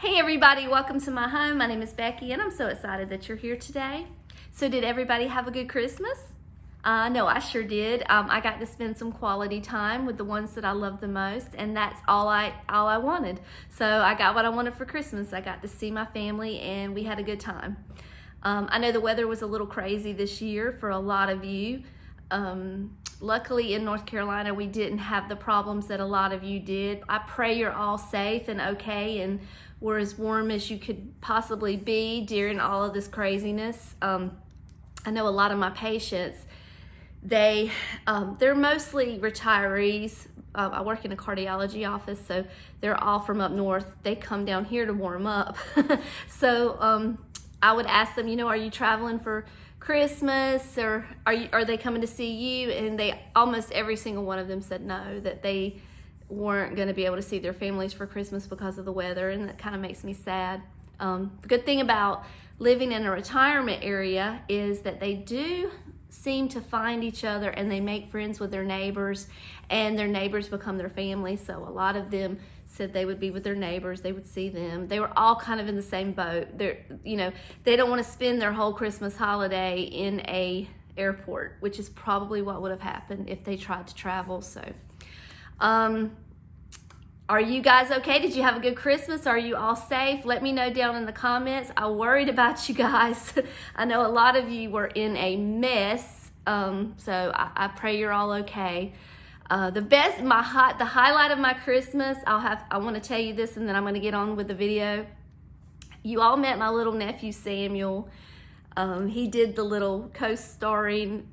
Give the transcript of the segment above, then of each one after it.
Hey everybody, welcome to my home. My name is Becky and I'm so excited that you're here today. So did everybody have a good Christmas? No, I sure did. I got to spend some quality time with the ones that I love the most, and that's all I wanted. So I got what I wanted for Christmas. I got to see my family and we had a good time. I know the weather was a little crazy this year for a lot of you. Luckily in North Carolina, we didn't have the problems that a lot of you did. I pray you're all safe and okay and we're as warm as you could possibly be during all of this craziness. I know a lot of my patients, they're mostly retirees. I work in a cardiology office, so they're all from up north. They come down here to warm up. So I would ask them, are you traveling for Christmas, or are they coming to see you? And they almost every single one of them said no, that they weren't going to be able to see their families for Christmas because of the weather, and that kind of makes me sad. The good thing about living in a retirement area is that they do seem to find each other and they make friends with their neighbors, and their neighbors become their family. So a lot of them said they would be with their neighbors, they would see them. They were all kind of in the same boat. They don't want to spend their whole Christmas holiday in a airport, which is probably what would have happened if they tried to travel. So are you guys okay? Did you have a good Christmas? Are you all safe? Let me know down in the comments. I worried about you guys. I know a lot of you were in a mess, so I pray you're all okay. The highlight of my Christmas, I want to tell you this, and then I'm going to get on with the video. You all met my little nephew Samuel. He did the little co-starring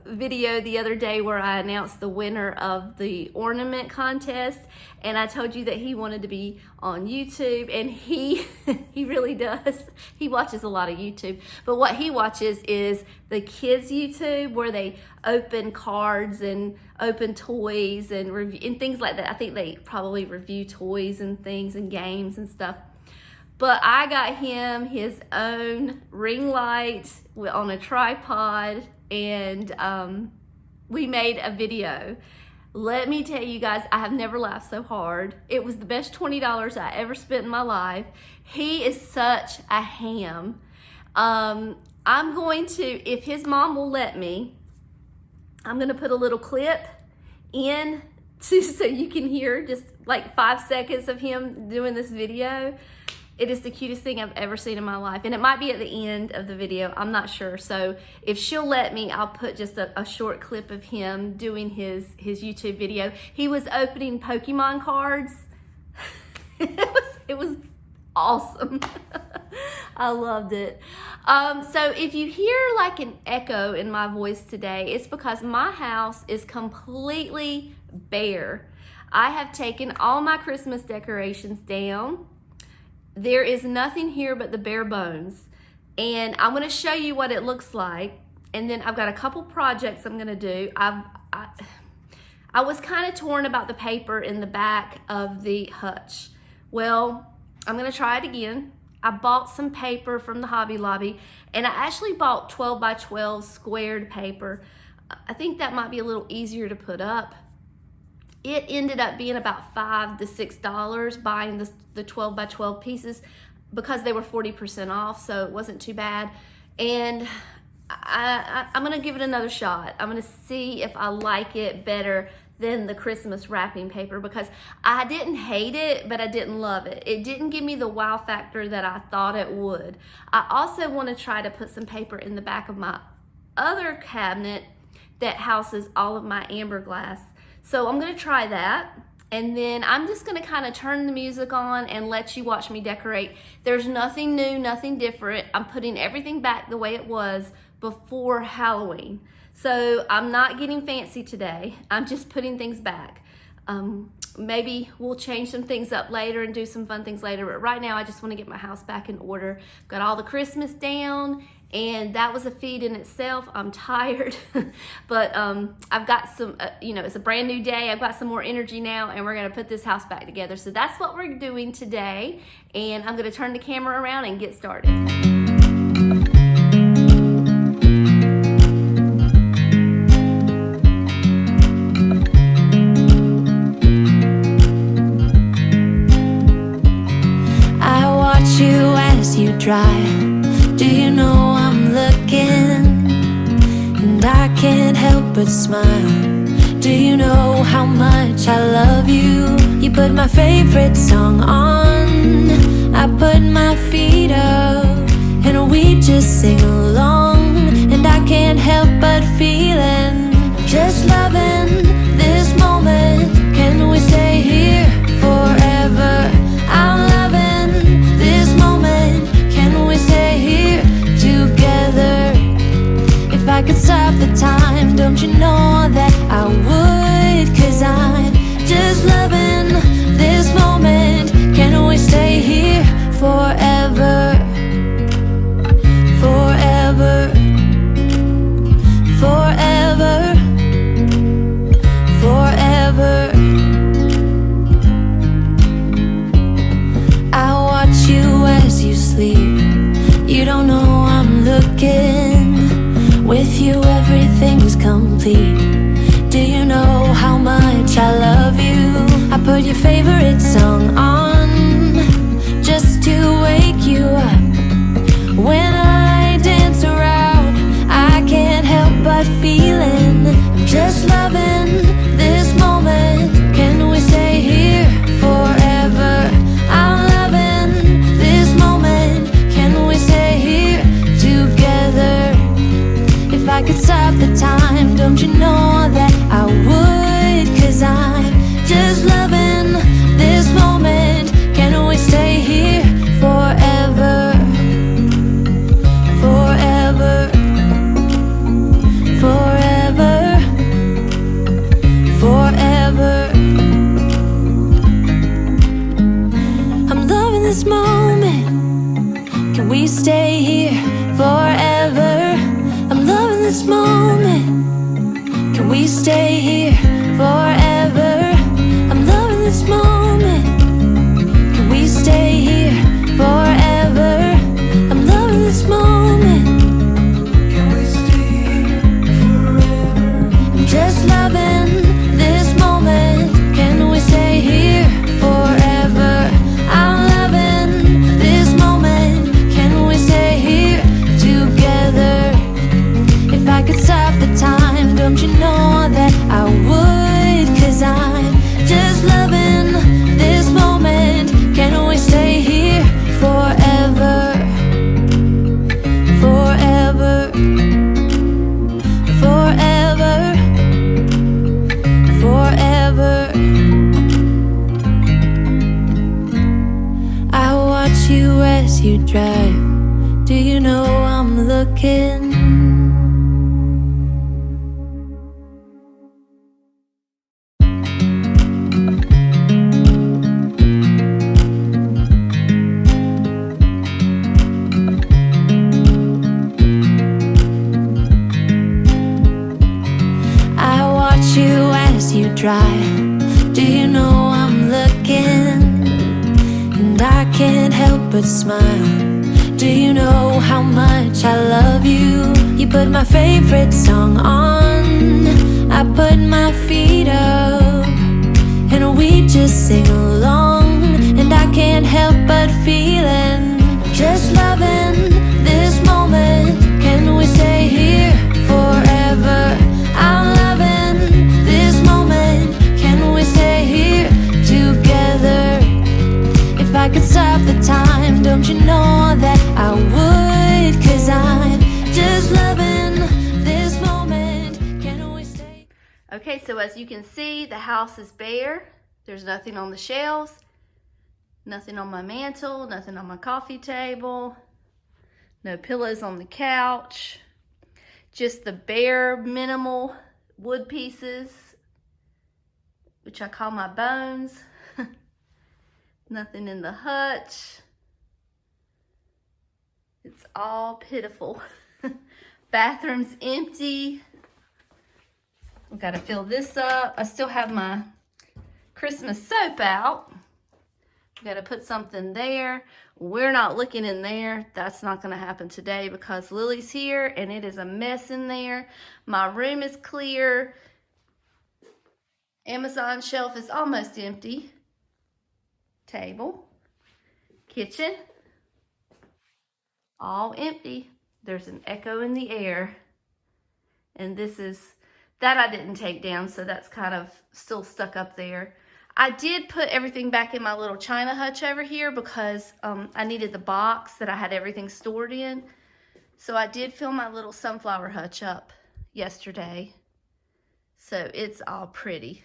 video the other day where I announced the winner of the ornament contest, and I told you that he wanted to be on YouTube, and he really does. He watches a lot of YouTube, but what he watches is the kids YouTube, where they open cards and open toys and review and things like that. I think they probably review toys and things and games and stuff. But I got him his own ring light on a tripod, and we made a video. Let me tell you guys, I have never laughed so hard. It was the best $20 I ever spent in my life. He is such a ham. I'm going to, if his mom will let me, I'm going to put a little clip in so you can hear just like 5 seconds of him doing this video. It is the cutest thing I've ever seen in my life. And it might be at the end of the video. I'm not sure. So if she'll let me, I'll put just a short clip of him doing his YouTube video. He was opening Pokemon cards. It was awesome. I loved it. So if you hear like an echo in my voice today, it's because my house is completely bare. I have taken all my Christmas decorations down. There is nothing here but the bare bones, and I'm going to show you what it looks like, and then I've got a couple projects I'm going to do. I was kind of torn about the paper in the back of the hutch. Well, I'm going to try it again. I bought some paper from the Hobby Lobby, and I actually bought 12 by 12 squared paper. I think that might be a little easier to put up. It ended up being about $5 to $6 buying the 12 by 12 pieces because they were 40% off, so it wasn't too bad. And I'm gonna give it another shot. I'm gonna see if I like it better than the Christmas wrapping paper, because I didn't hate it, but I didn't love it. It didn't give me the wow factor that I thought it would. I also want to try to put some paper in the back of my other cabinet that houses all of my amber glass. So I'm gonna try that, and then I'm just gonna kind of turn the music on and let you watch me decorate. There's nothing new, nothing different. I'm putting everything back the way it was before Halloween. So I'm not getting fancy today. I'm just putting things back. Maybe we'll change some things up later and do some fun things later, but right now I just wanna get my house back in order. Got all the Christmas down, and that was a feat in itself. I'm tired, but I've got some, it's a brand new day. I've got some more energy now, and we're gonna put this house back together. So that's what we're doing today, and I'm gonna turn the camera around and get started. dry. Do you know I'm looking? And I can't help but smile. Do you know how much I love you? You put my favorite song on, I put my feet up, and we just sing along. And I can't help but feeling, just loving this moment. Can we stay here forever? I'm loving this moment. Can we stay here together? If I could stop the time, don't you know that I would? 'Cause I'm just loving this moment. Can we stay here forever? Forever, forever, forever. I watch you as you sleep. You don't know I'm looking. With you everything's complete. Do you know how much I love you? I put your favorite song on, just to wake you up. When I dance around, I can't help but feeling, I'm just loving this moment. Can we stay here forever? I'm loving this moment. Can we stay here together? If I could stop the time, don't you know that I would? 'Cause I'm just loving this moment. Can we stay here forever? Forever, forever, forever. I'm loving this moment. Can we stay here forever? I'm loving this moment. Can we stay here forever? I'm loving this moment. Can we stay here forever? I'm loving this moment. Can we stay here forever? I'm just loving this moment. Can we stay here forever? I'm loving this moment. Can we stay here together? If I could stop the time, don't you know that I would? 'Cause I'm just loving this moment. Can we stay here forever? Forever, forever, forever. I watch you as you drive. Do you know I'm looking? Do you know I'm looking? And I can't help but smile. Do you know how much I love you? You put my favorite song on, I put my feet up, and we just sing along. And I can't help but feeling, just loving this moment. Can we stay here forever? I'm loving this moment. Can we stay here together? If I could stop the time, don't you know that I would? 'Cause I'm just loving this moment. Can we stay? Okay, so as you can see, the house is bare. There's nothing on the shelves, nothing on my mantle, nothing on my coffee table, no pillows on the couch, just the bare minimal wood pieces, which I call my bones. Nothing in the hutch. It's all pitiful. Bathroom's empty. I've got to fill this up. I still have my Christmas soap out. Got to put something there. We're not looking in there. That's not going to happen today because Lily's here and it is a mess in there. My room is clear. Amazon shelf is almost empty. Table. Kitchen. all empty. There's an echo in the air. And this is, that I didn't take down, so that's kind of still stuck up there. I did put everything back in my little china hutch over here because I needed the box that I had everything stored in. So I did fill my little sunflower hutch up yesterday. So it's all pretty.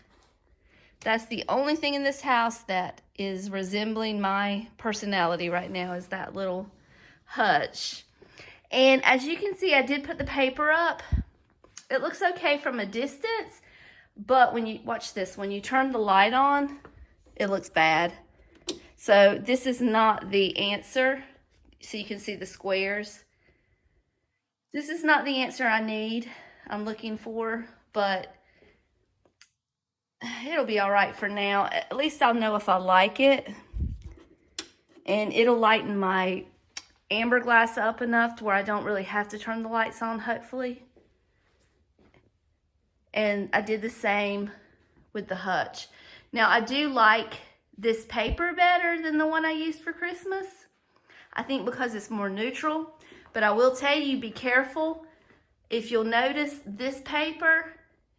That's the only thing in this house that is resembling my personality right now, is that little hutch. And as you can see, I did put the paper up. It looks okay from a distance, but when you, watch this, when you turn the light on, it looks bad. So this is not the answer. So you can see the squares. This is not the answer I'm looking for, but it'll be all right for now. At least I'll know if I like it. And it'll lighten my amber glass up enough to where I don't really have to turn the lights on, hopefully. And I did the same with the hutch. Now, I do like this paper better than the one I used for Christmas. I think because it's more neutral. But I will tell you, be careful. If you'll notice, this paper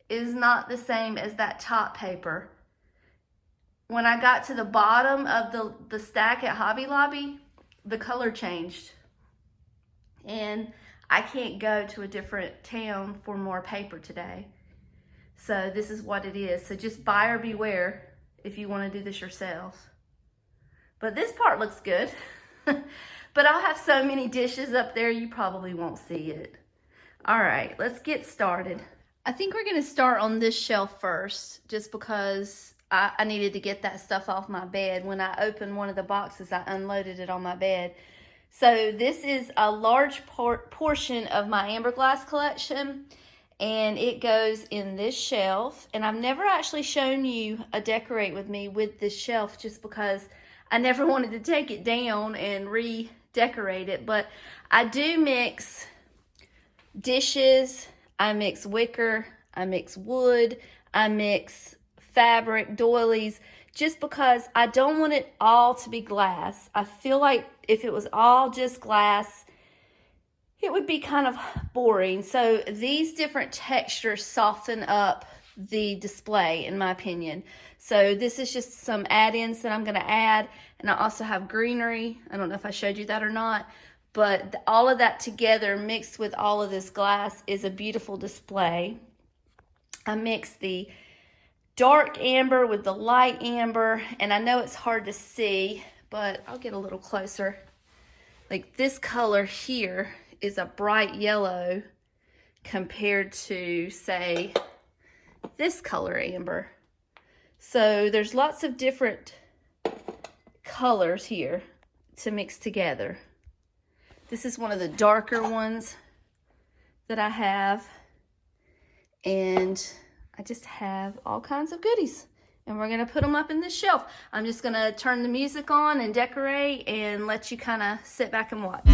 is not the same as that top paper. When I got to the bottom of the stack at Hobby Lobby, the color changed. And I can't go to a different town for more paper today. So this is what it is. So just buyer beware if you want to do this yourself. But this part looks good. But I'll have so many dishes up there, you probably won't see it. All right, let's get started. I think we're gonna start on this shelf first, just because I needed to get that stuff off my bed. When I opened one of the boxes, I unloaded it on my bed. So this is a large portion of my amber glass collection, and it goes in this shelf. And I've never actually shown you a decorate with me with this shelf, just because I never wanted to take it down and redecorate it. But I do mix dishes, I mix wicker, I mix wood, I mix fabric, doilies, just because I don't want it all to be glass. I feel like if it was all just glass, it would be kind of boring. So these different textures soften up the display, in my opinion. So this is just some add-ins that I'm going to add. And I also have greenery. I don't know if I showed you that or not, but all of that together mixed with all of this glass is a beautiful display. I mixed the dark amber with the light amber, and I know it's hard to see, but I'll get a little closer. Like this color here is a bright yellow compared to, say, this color amber. So there's lots of different colors here to mix together. This is one of the darker ones that I have, and I just have all kinds of goodies, and we're gonna put them up in this shelf. I'm just gonna turn the music on and decorate and let you kind of sit back and watch.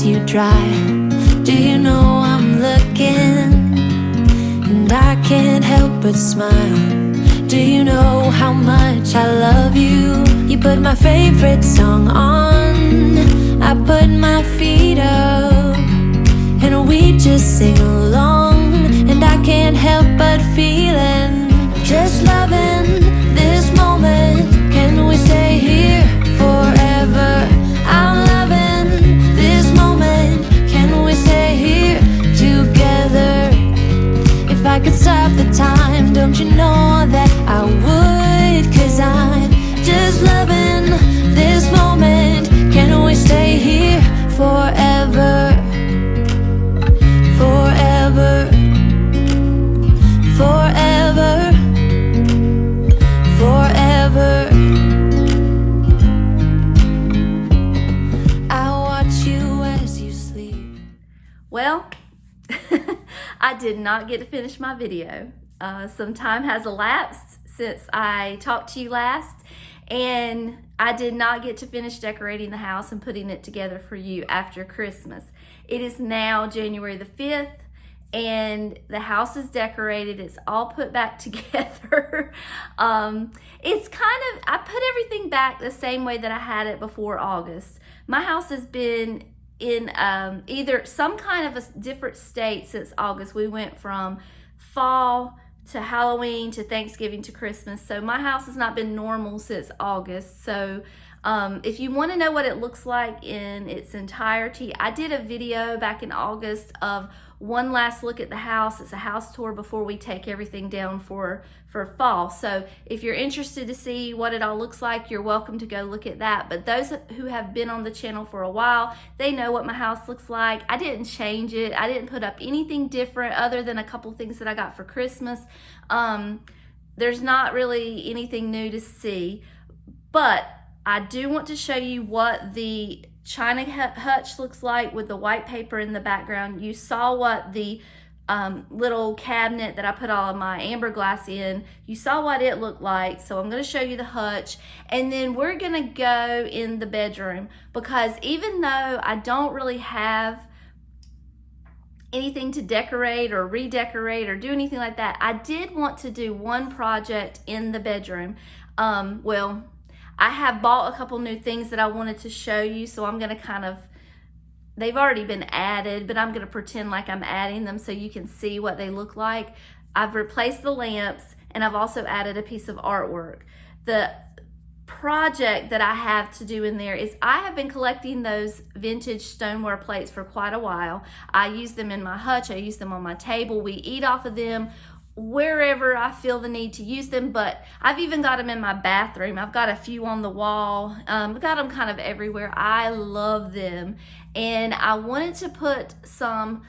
You drive. Do you know I'm looking? And I can't help but smile. Do you know how much I love you? You put my favorite song on, I put my feet up, and we just sing along. And I can't help but feeling, just loving this moment. Can we stay here forever? I'm loving this moment. Can we stay here together? If I could stop the time, don't you know that I would? 'Cause I'm just loving this moment. Can we stay here forever? Forever. Forever. Forever. Well, I did not get to finish my video. Some time has elapsed since I talked to you last, and I did not get to finish decorating the house and putting it together for you after Christmas. It is now January the 5th, and the house is decorated. It's all put back together. It's kind of, I put everything back the same way that I had it before August. My house has been in either some kind of a different state since August. We went from fall to Halloween to Thanksgiving to Christmas. So my house has not been normal since August. So if you want to know what it looks like in its entirety, I did a video back in August of one last look at the house. It's a house tour before we take everything down for fall. So if you're interested to see what it all looks like, you're welcome to go look at that. But those who have been on the channel for a while, they know what my house looks like. I didn't change it. I didn't put up anything different other than a couple things that I got for Christmas. There's not really anything new to see, but I do want to show you what the China hutch looks like with the white paper in the background. You saw what the little cabinet that I put all of my amber glass in, you saw what it looked like. So I'm going to show you the hutch, and then we're going to go in the bedroom, because even though I don't really have anything to decorate or redecorate or do anything like that, I did want to do one project in the bedroom. Well, I have bought a couple new things that I wanted to show you, so I'm going to kind of, they've already been added, but I'm going to pretend like I'm adding them so you can see what they look like. I've replaced the lamps, and I've also added a piece of artwork. The project that I have to do in there is, I have been collecting those vintage stoneware plates for quite a while. I use them in my hutch. I use them on my table. We eat off of them wherever I feel the need to use them, but I've even got them in my bathroom. I've got a few on the wall. I've got them kind of everywhere. I love them, and I wanted to put some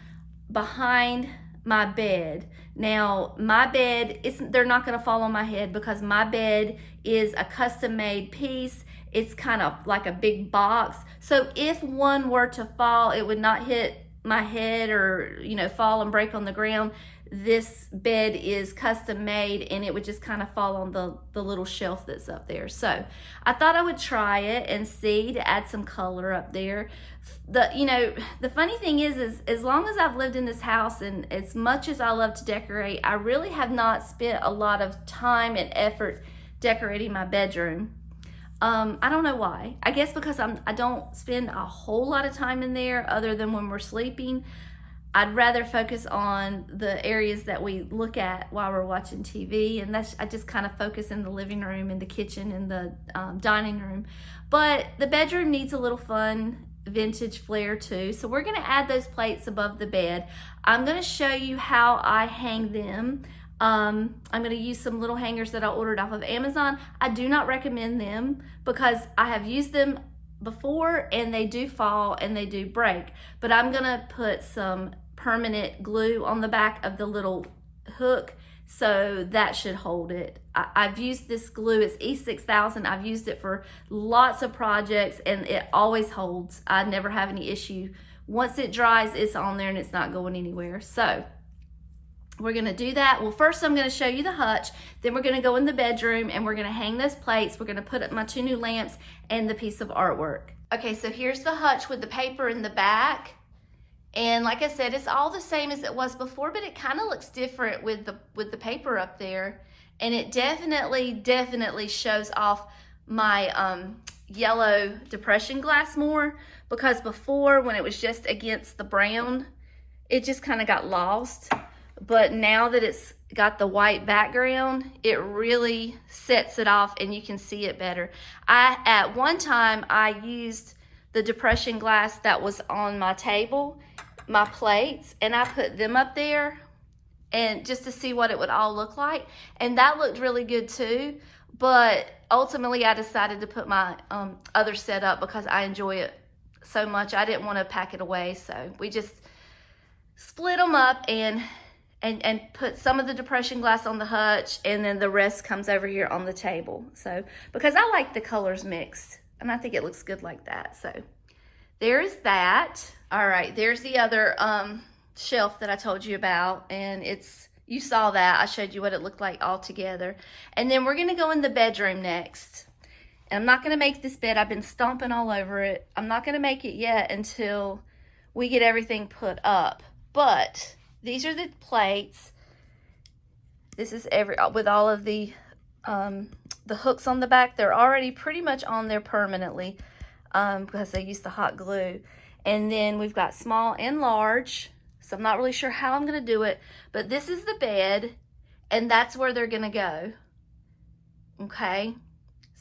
behind my bed. Now, my bed, they're not going to fall on my head, because my bed is a custom-made piece. It's kind of like a big box, so if one were to fall, it would not hit my head or, you know, fall and break on the ground. This bed is custom made, and it would just kind of fall on the little shelf that's up there. So I thought I would try it and see, to add some color up there. The funny thing is as long as I've lived in this house, and as much as I love to decorate, I really have not spent a lot of time and effort decorating my bedroom. I don't know why. I guess because I don't spend a whole lot of time in there other than when we're sleeping. I'd rather focus on the areas that we look at while we're watching TV, and I just kind of focus in the living room and the kitchen and the dining room. But the bedroom needs a little fun vintage flair too, so we're going to add those plates above the bed. I'm going to show you how I hang them. I'm going to use some little hangers that I ordered off of Amazon. I do not recommend them, because I have used them before and they do fall and they do break, but I'm gonna put some permanent glue on the back of the little hook, so that should hold it. I've used this glue. It's E6000. I've used it for lots of projects, and it always holds. I never have any issue. Once it dries, it's on there and it's not going anywhere. So we're gonna do that. Well, first I'm gonna show you the hutch, then we're gonna go in the bedroom and we're gonna hang those plates. We're gonna put up my 2 new lamps and the piece of artwork. Okay, so here's the hutch with the paper in the back. And like I said, it's all the same as it was before, but it kind of looks different with the paper up there. And it definitely shows off my yellow depression glass more, because before, when it was just against the brown, it just kind of got lost. But now that it's got the white background, it really sets it off and you can see it better. At one time, I used the depression glass that was on my table, my plates, and I put them up there, and just to see what it would all look like. And that looked really good too. But ultimately, I decided to put my other set up because I enjoy it so much. I didn't want to pack it away. So we just split them up and put some of the depression glass on the hutch, and then the rest comes over here on the table. So, because I like the colors mixed, and I think it looks good like that. So there's that. All right, there's the other shelf that I told you about, and you saw that. I showed you what it looked like all together. And then we're gonna go in the bedroom next. And I'm not going to make this bed. I've been stomping all over it. I'm not going to make it yet until we get everything put up. But these are the plates. This is with all of the hooks on the back. They're already pretty much on there permanently because they used the hot glue. And then we've got small and large. So I'm not really sure how I'm going to do it. But this is the bed, and that's where they're going to go. Okay?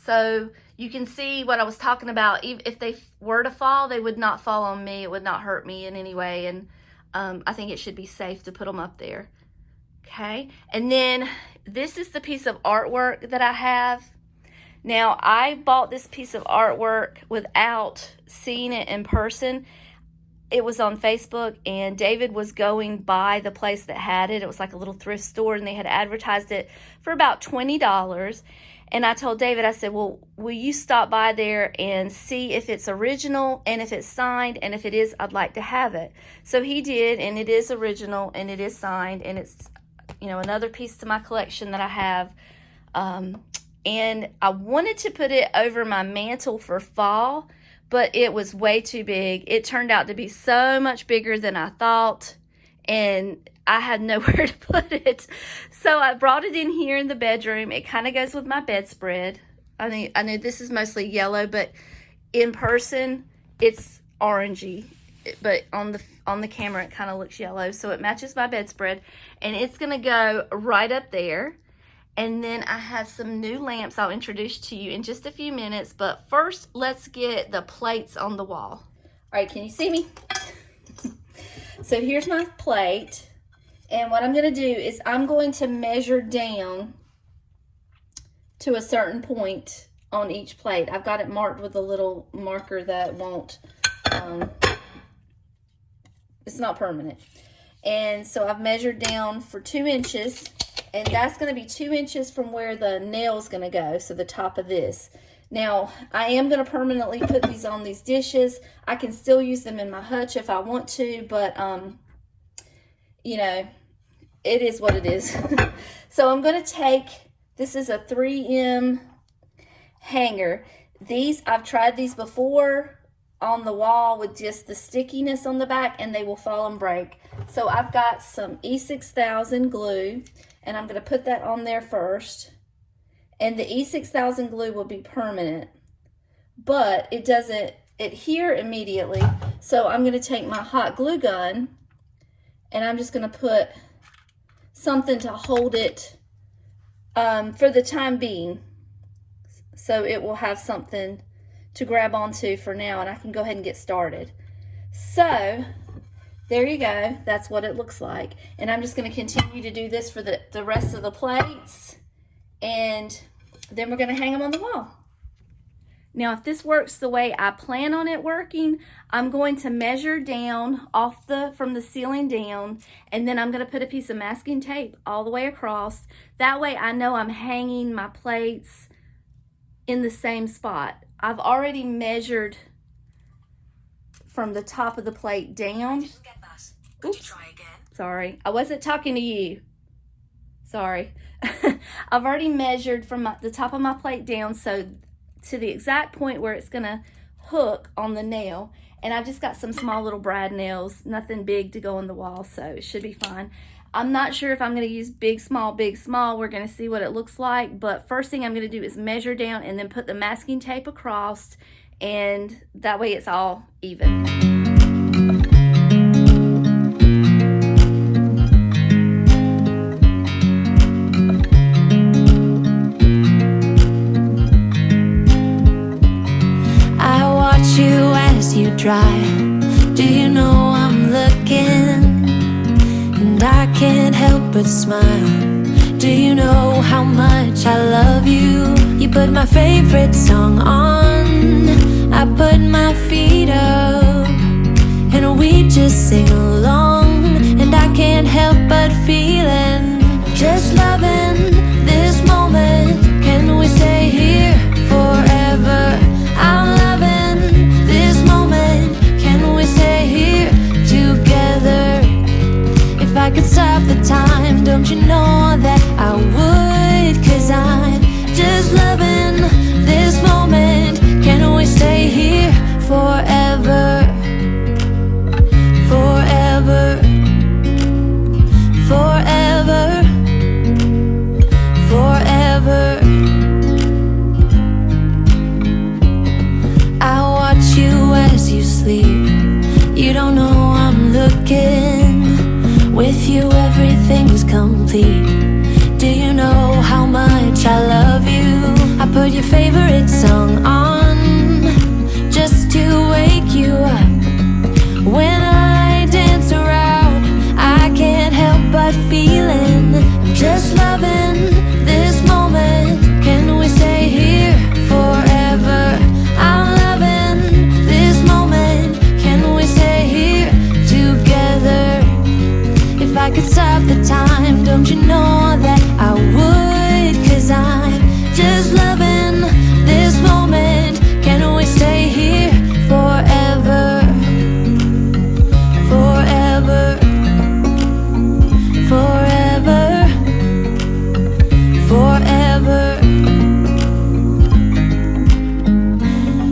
So you can see what I was talking about. If they were to fall, they would not fall on me. It would not hurt me in any way. And I think it should be safe to put them up there. Okay, and then this is the piece of artwork that I have. Now, I bought this piece of artwork without seeing it in person. It was on Facebook, and David was going by the place that had it. It was like a little thrift store, and they had advertised it for about $20. And I told David, I said, well, will you stop by there and see if it's original and if it's signed? And if it is, I'd like to have it. So he did, and it is original, and it is signed, and it's, you know, another piece to my collection that I have. And I wanted to put it over my mantle for fall, but it was way too big. It turned out to be so much bigger than I thought, and I had nowhere to put it. So I brought it in here in the bedroom. It kind of goes with my bedspread. I know this is mostly yellow, but in person it's orangey. But on the camera it kind of looks yellow, so it matches my bedspread, and it's gonna go right up there. And then I have some new lamps I'll introduce to you in just a few minutes, but first let's get the plates on the wall. All right, can you see me? So here's my plate, and what I'm gonna do is I'm going to measure down to a certain point on each plate. I've got it marked with a little marker that won't it's not permanent. And so I've measured down for 2 inches, and that's going to be 2 inches from where the nail's going to go, so the top of this. Now, I am going to permanently put these on these dishes. I can still use them in my hutch if I want to, but, you know, it is what it is. So I'm going to take, this is a 3M hanger. These, I've tried these before on the wall with just the stickiness on the back, and they will fall and break. So I've got some E6000 glue, and I'm going to put that on there first. And the E6000 glue will be permanent, but it doesn't adhere immediately. So I'm going to take my hot glue gun, and I'm just going to put something to hold it for the time being, so it will have something to grab onto for now, and I can go ahead and get started. So there you go. That's what it looks like. And I'm just going to continue to do this for the rest of the plates, and then we're going to hang them on the wall. Now, if this works the way I plan on it working, I'm going to measure down from the ceiling down, and then I'm going to put a piece of masking tape all the way across. That way I know I'm hanging my plates in the same spot. I've already measured from the top of the plate down. Oops. Sorry, I wasn't talking to you. Sorry. I've already measured from the top of my plate down, so to the exact point where it's gonna hook on the nail. And I've just got some small little brad nails, nothing big to go on the wall, so it should be fine. I'm not sure if I'm going to use big, small, big, small. We're going to see what it looks like. But first thing I'm going to do is measure down and then put the masking tape across. And that way it's all even. I watch you as you drive. Do you know I'm looking? And I can't help but smile. Do you know how much I love you? You put my favorite song on, I put my feet up, and we just sing along. And I can't help but feeling, just loving this moment. Can we stay here forever? I'm loving this moment. Can we stay here together? If I could stop the time, don't you know that I would? 'Cause I'm just loving this moment. forever, forever, forever, forever. I watch you as you sleep. You don't know I'm looking. With you everything's complete. Do you know how much I love you? I put your favorite song on just to wake you up. When I dance around, I can't help but feeling I'm just loving this moment. Can we stay here forever? I'm loving this moment. Can we stay here together? If I could stop the time, don't you know that I would? 'Cause I'm just loving this moment. Can we stay here forever? Forever, forever, forever.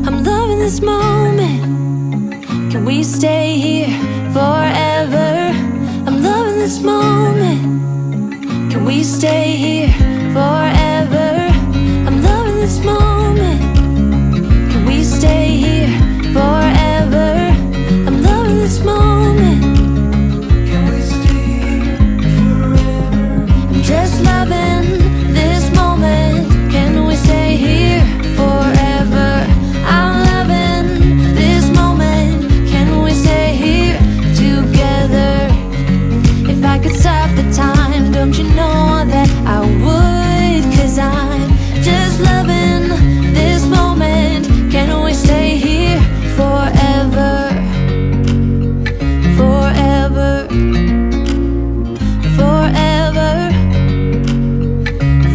I'm loving this moment. Can we stay here forever? I'm loving this moment. Can we stay here forever? I'm loving this moment. Can we stay here forever? I'm loving this moment. Can we stay here forever? I'm just loving this moment. Can we stay here forever? I'm loving this moment. Can we stay here together? If I could stop the time, don't you know that I would? 'Cause I'm just loving this moment. Can we stay here forever? Forever, forever,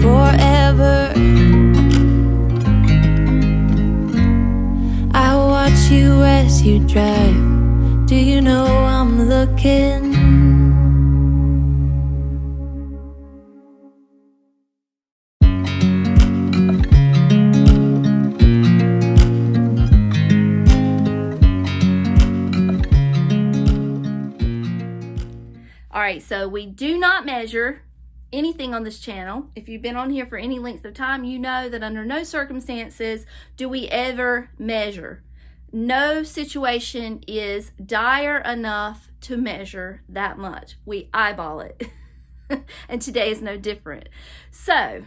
forever. I watch you as you drive. Do you know I'm looking? All right, so we do not measure anything on this channel. If you've been on here for any length of time, you know that under no circumstances do we ever measure. No situation is dire enough to measure that much. We eyeball it. And today is no different. So,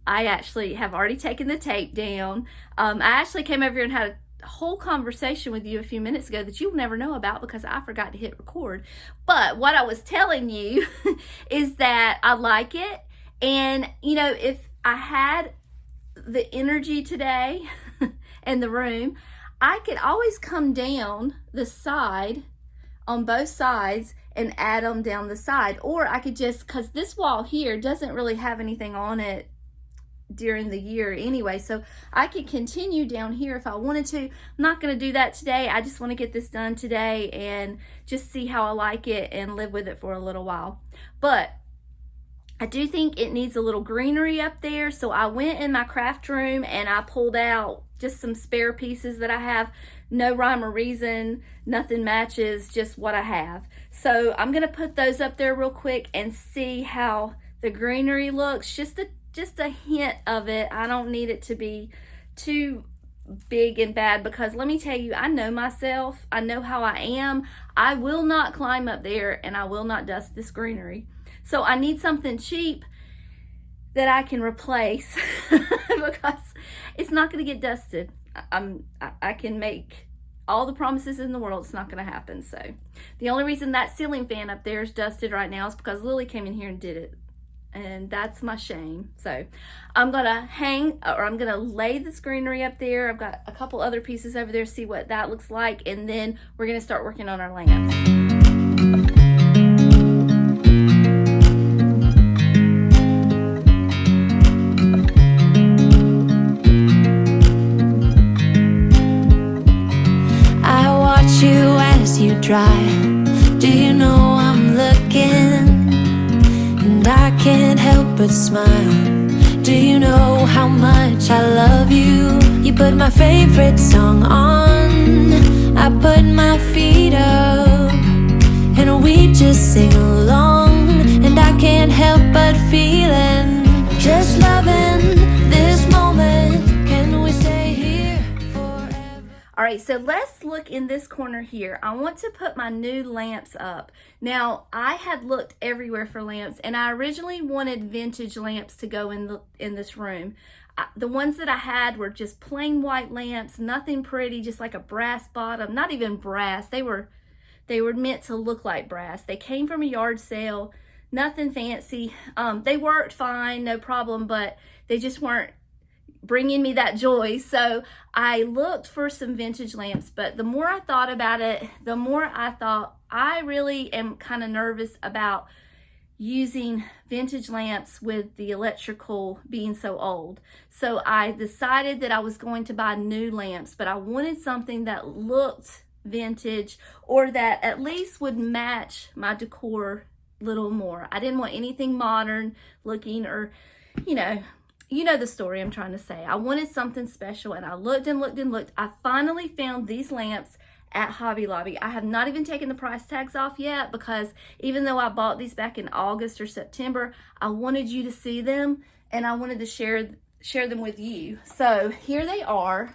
I actually have already taken the tape down. I actually came over here and had a whole conversation with you a few minutes ago that you'll never know about because I forgot to hit record. But what I was telling you is that I like it. And, you know, if I had the energy today in the room, I could always come down the side on both sides and add them down the side. Or I could just, because this wall here doesn't really have anything on it during the year anyway, so I could continue down here if I wanted to. I'm not going to do that today. I just want to get this done today and just see how I like it and live with it for a little while. But I do think it needs a little greenery up there, so I went in my craft room and I pulled out just some spare pieces that I have. No rhyme or reason, nothing matches, just what I have. So I'm going to put those up there real quick and see how the greenery looks. Just a hint of it. I don't need it to be too big and bad because let me tell you, I know myself. I know how I am. I will not climb up there and I will not dust this greenery. So I need something cheap that I can replace because it's not going to get dusted. I can make all the promises in the world. It's not going to happen. So the only reason that ceiling fan up there is dusted right now is because Lily came in here and did it. And that's my shame. So I'm gonna I'm gonna lay this greenery up there. I've got a couple other pieces over there, see what that looks like, and then we're gonna start working on our lamps. I watch you as you drive. Do you know I'm looking? And I can't help but smile. Do you know how much I love you? You put my favorite song on, I put my feet up, and we just sing along. And I can't help but feeling, just loving this moment. Can we stay here forever? All right, so let's look in this corner here. I want to put my new lamps up. Now, I had looked everywhere for lamps, and I originally wanted vintage lamps to go in this room. The ones that I had were just plain white lamps, nothing pretty, just like a brass bottom. Not even brass. They were meant to look like brass. They came from a yard sale, nothing fancy. They worked fine, no problem, but they just weren't bringing me that joy. So I looked for some vintage lamps, but the more I thought about it, the more I thought I really am kind of nervous about using vintage lamps with the electrical being so old. So I decided that I was going to buy new lamps, but I wanted something that looked vintage or that at least would match my decor a little more. I didn't want anything modern looking, or you know the story I'm trying to say. I wanted something special, and I looked and looked and looked. I finally found these lamps at Hobby Lobby. I have not even taken the price tags off yet, because even though I bought these back in August or September, I wanted you to see them, and I wanted to share them with you. So here they are.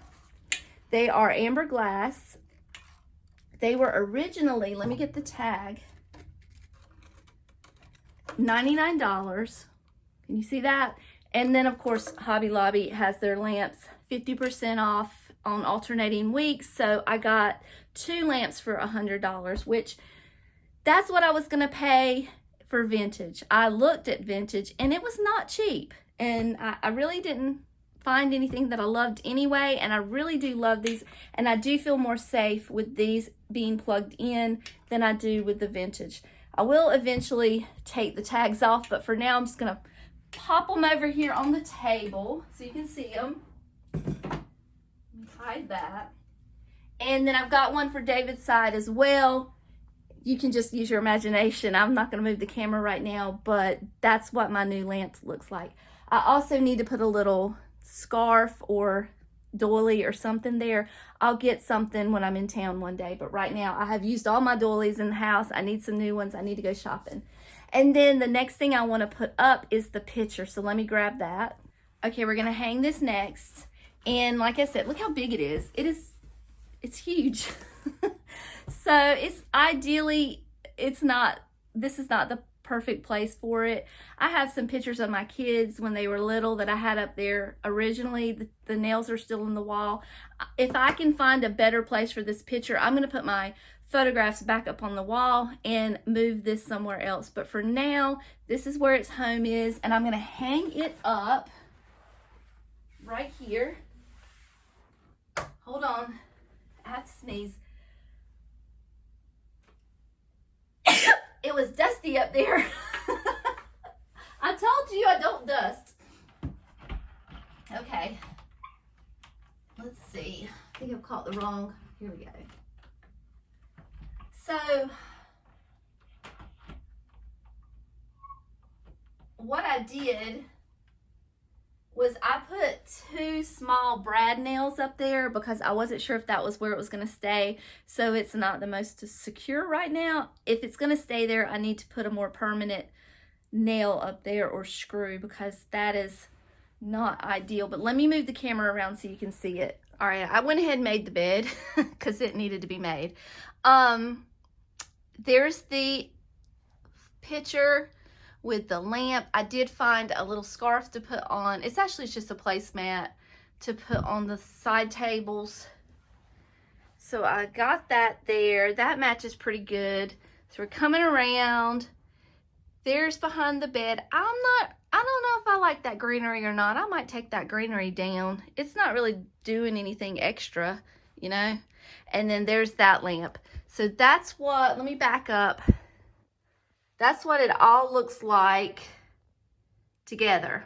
They are amber glass. They were originally, let me get the tag, $99. Can you see that? And then, of course, Hobby Lobby has their lamps 50% off on alternating weeks. So I got 2 lamps for $100, which that's what I was going to pay for vintage. I looked at vintage, and it was not cheap. And I really didn't find anything that I loved anyway. And I really do love these. And I do feel more safe with these being plugged in than I do with the vintage. I will eventually take the tags off, but for now I'm just going to pop them over here on the table so you can see them. Hide that. And then I've got one for David's side as well. You can just use your imagination. I'm not going to move the camera right now, but that's what my new lamp looks like. I also need to put a little scarf or doily or something there. I'll get something when I'm in town one day, but right now I have used all my doilies in the house. I need some new ones. I need to go shopping. And then the next thing I want to put up is the picture. So let me grab that. Okay, we're going to hang this next. And like I said, look how big it is. It's huge. So it's ideally, this is not the perfect place for it. I have some pictures of my kids when they were little that I had up there originally. The nails are still in the wall. If I can find a better place for this picture, I'm going to put my photographs back up on the wall and move this somewhere else. But for now, this is where its home is, and I'm going to hang it up right here. Hold on. I have to sneeze. It was dusty up there. I told you I don't dust. Okay. Let's see. I think I've caught the wrong. Here we go. So, what I did was I put 2 small brad nails up there because I wasn't sure if that was where it was going to stay. So it's not the most secure right now. If it's going to stay there, I need to put a more permanent nail up there or screw, because that is not ideal. But let me move the camera around so you can see it. All right, I went ahead and made the bed because it needed to be made. There's the picture with the lamp. I did find a little scarf to put on. It's actually just a placemat to put on the side tables. So I got that there. That matches pretty good. So we're coming around. There's behind the bed. I don't know if I like that greenery or not. I might take that greenery down. It's not really doing anything extra, you know. And then there's that lamp. So that's what, let me back up. That's what it all looks like together.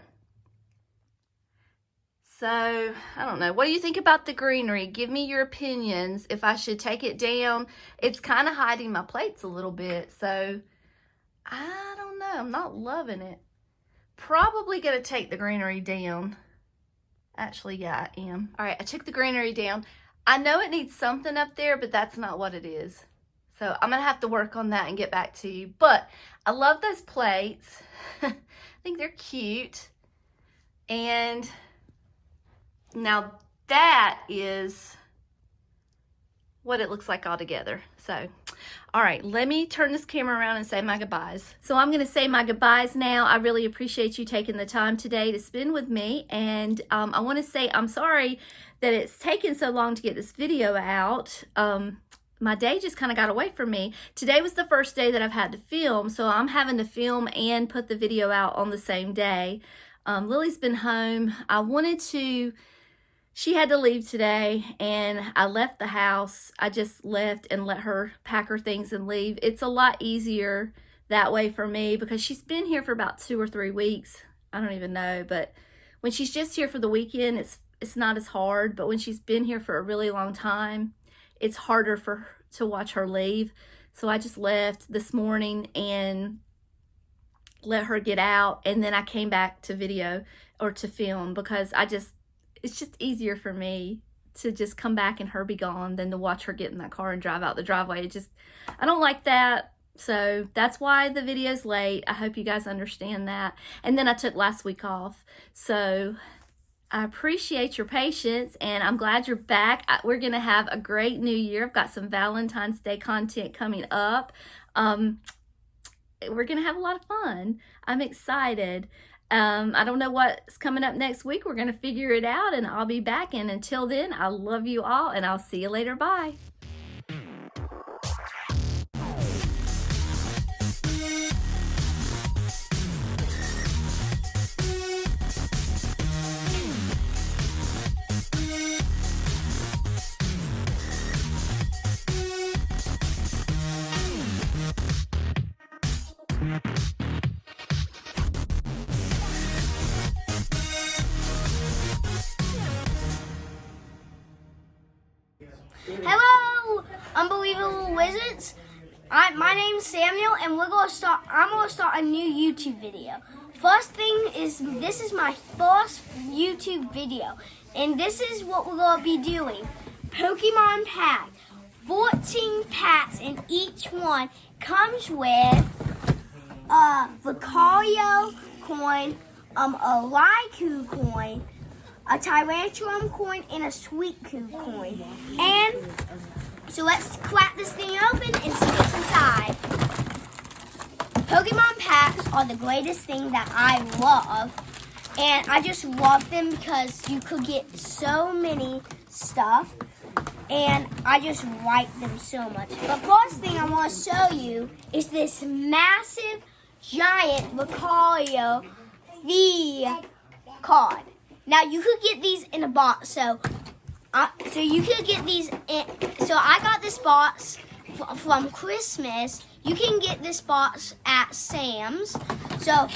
So, I don't know. What do you think about the greenery? Give me your opinions if I should take it down. It's kind of hiding my plates a little bit. So, I don't know. I'm not loving it. probably going to take the greenery down. Actually, yeah, I am. All right, I took the greenery down. I know it needs something up there, but that's not what it is. So I'm going to have to work on that and get back to you. But I love those plates. I think they're cute. And now that is what it looks like all together. So, all right, let me turn this camera around and say my goodbyes. So I'm going to say my goodbyes now. I really appreciate you taking the time today to spend with me. And I want to say I'm sorry that it's taken so long to get this video out. My day just kind of got away from me. Today was the first day that I've had to film, so I'm having to film and put the video out on the same day. Lily's been home. She had to leave today, and I left the house. I just left and let her pack her things and leave. It's a lot easier that way for me because she's been here for about 2 or 3 weeks. I don't even know, but when she's just here for the weekend, it's not as hard. But when she's been here for a really long time, it's harder to watch her leave. So I just left this morning and let her get out, and then I came back to video or to film because it's just easier for me to just come back and her be gone than to watch her get in that car and drive out the driveway. I don't like that. So that's why the video's late. I hope you guys understand that. And then I took last week off. So I appreciate your patience, and I'm glad you're back. We're going to have a great new year. I've got some Valentine's Day content coming up. We're going to have a lot of fun. I'm excited. I don't know what's coming up next week. We're going to figure it out, and I'll be back. And until then, I love you all, and I'll see you later. Bye. Hello, Unbelievable Wizards. My name's Samuel, and I'm gonna start a new YouTube video. First thing is, this is my first YouTube video, and this is what we're gonna be doing. Pokemon pack, 14 packs, and each one comes with a Lucario coin, a Raikou coin, a Tyrantrum coin, and a Suicune coin. And so let's crack this thing open and see what's inside. Pokemon packs are the greatest thing that I love. And I just love them because you could get so many stuff. And I just like them so much. The first thing I want to show you is this massive, giant Lucario V card. Now you could get these in a box, so you could get these. So I got this box from Christmas. You can get this box at Sam's. So